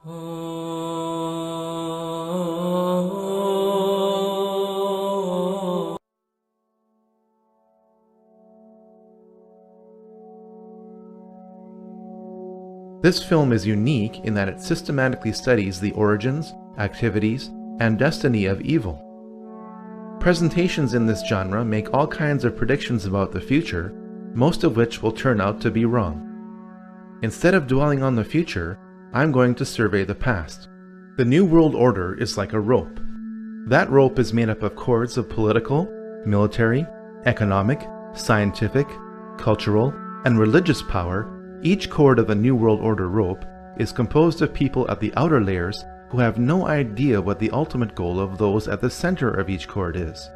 This film is unique in that it systematically studies the origins, activities, and destiny of evil. Presentations in this genre make all kinds of predictions about the future, most of which will turn out to be wrong. Instead of dwelling on the future, I'm going to survey the past. The New World Order is like a rope. That rope is made up of cords of political, military, economic, scientific, cultural, and religious power. Each cord of the New World Order rope is composed of people at the outer layers who have no idea what the ultimate goal of those at the center of each cord is.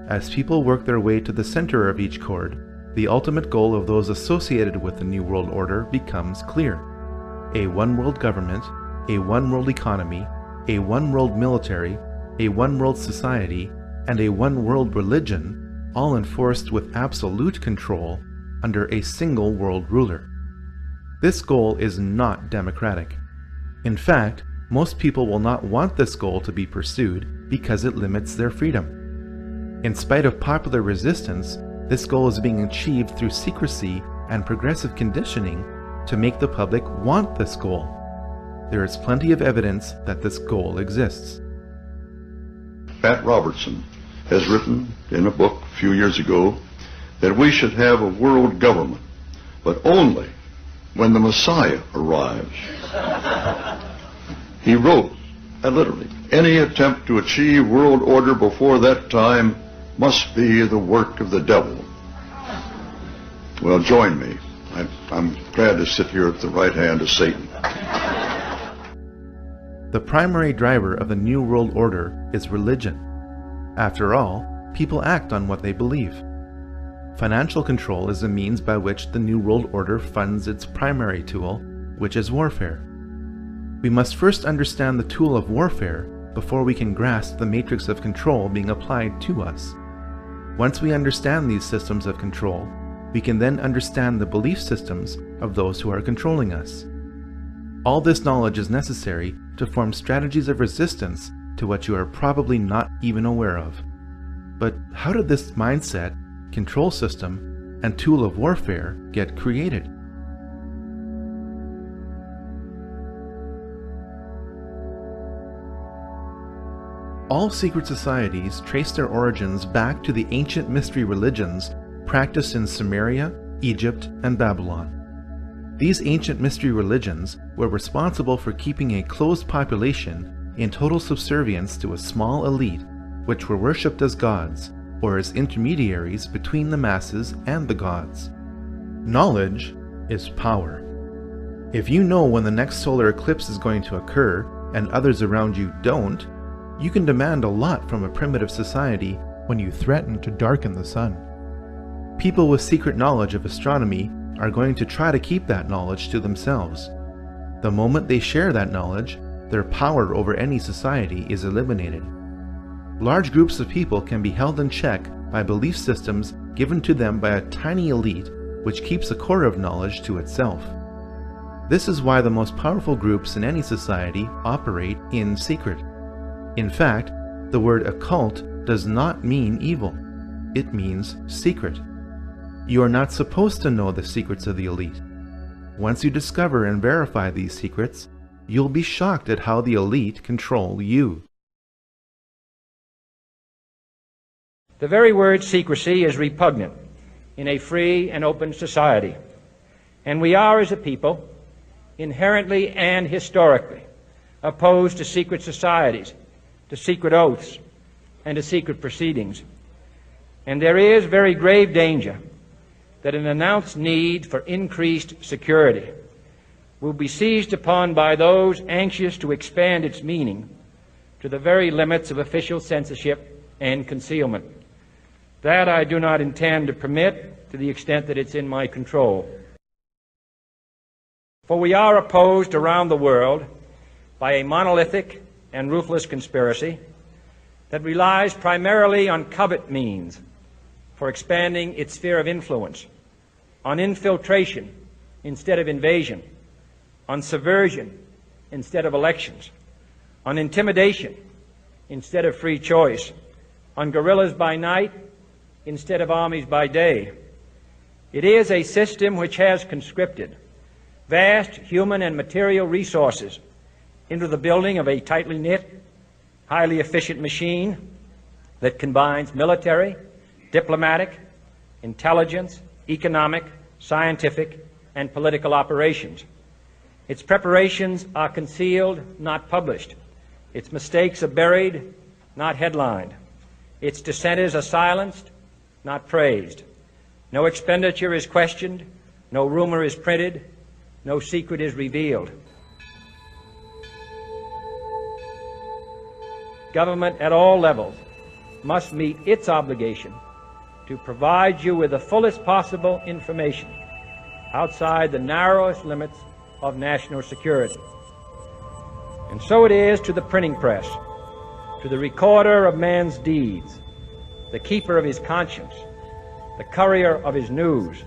As people work their way to the center of each cord, the ultimate goal of those associated with the New World Order becomes clear. A one-world government, a one-world economy, a one-world military, a one-world society, and a one-world religion, all enforced with absolute control under a single world ruler. This goal is not democratic. In fact, most people will not want this goal to be pursued because it limits their freedom. In spite of popular resistance, this goal is being achieved through secrecy and progressive conditioning to make the public want this goal. There is plenty of evidence that this goal exists. Pat Robertson has written in a book a few years ago that we should have a world government, but only when the Messiah arrives. He wrote, literally, any attempt to achieve world order before that time must be the work of the devil. Well, join me. I'm glad to sit here at the right hand of Satan. The primary driver of the New World Order is religion. After all, people act on what they believe. Financial control is the means by which the New World Order funds its primary tool, which is warfare. We must first understand the tool of warfare before we can grasp the matrix of control being applied to us. Once we understand these systems of control, we can then understand the belief systems of those who are controlling us. All this knowledge is necessary to form strategies of resistance to what you are probably not even aware of. But how did this mindset, control system, and tool of warfare get created? All secret societies trace their origins back to the ancient mystery religions practiced in Sumeria, Egypt, and Babylon. These ancient mystery religions were responsible for keeping a closed population in total subservience to a small elite, which were worshipped as gods, or as intermediaries between the masses and the gods. Knowledge is power. If you know when the next solar eclipse is going to occur and others around you don't, you can demand a lot from a primitive society when you threaten to darken the sun. People with secret knowledge of astronomy are going to try to keep that knowledge to themselves. The moment they share that knowledge, their power over any society is eliminated. Large groups of people can be held in check by belief systems given to them by a tiny elite which keeps a core of knowledge to itself. This is why the most powerful groups in any society operate in secret. In fact, the word occult does not mean evil. It means secret. You are not supposed to know the secrets of the elite. Once you discover and verify these secrets, you'll be shocked at how the elite control you. The very word secrecy is repugnant in a free and open society, and we are, as a people, inherently and historically opposed to secret societies, to secret oaths, and to secret proceedings. And there is very grave danger that an announced need for increased security will be seized upon by those anxious to expand its meaning to the very limits of official censorship and concealment. That I do not intend to permit to the extent that it's in my control. For we are opposed around the world by a monolithic and ruthless conspiracy that relies primarily on covert means for expanding its sphere of influence, on infiltration instead of invasion, on subversion instead of elections, on intimidation instead of free choice, on guerrillas by night instead of armies by day. It is a system which has conscripted vast human and material resources into the building of a tightly knit, highly efficient machine that combines military, diplomatic, intelligence, economic, scientific, and political operations. Its preparations are concealed, not published. Its mistakes are buried, not headlined. Its dissenters are silenced, not praised. No expenditure is questioned, no rumor is printed, no secret is revealed. Government at all levels must meet its obligation to provide you with the fullest possible information outside the narrowest limits of national security. And so it is to the printing press, to the recorder of man's deeds, the keeper of his conscience, the courier of his news,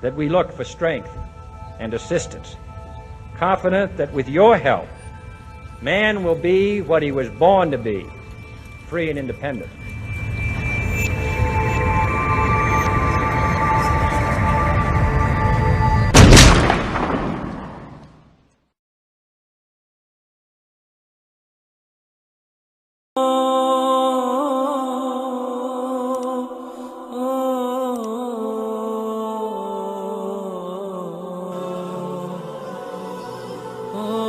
that we look for strength and assistance, confident that with your help, man will be what he was born to be, free and independent. Oh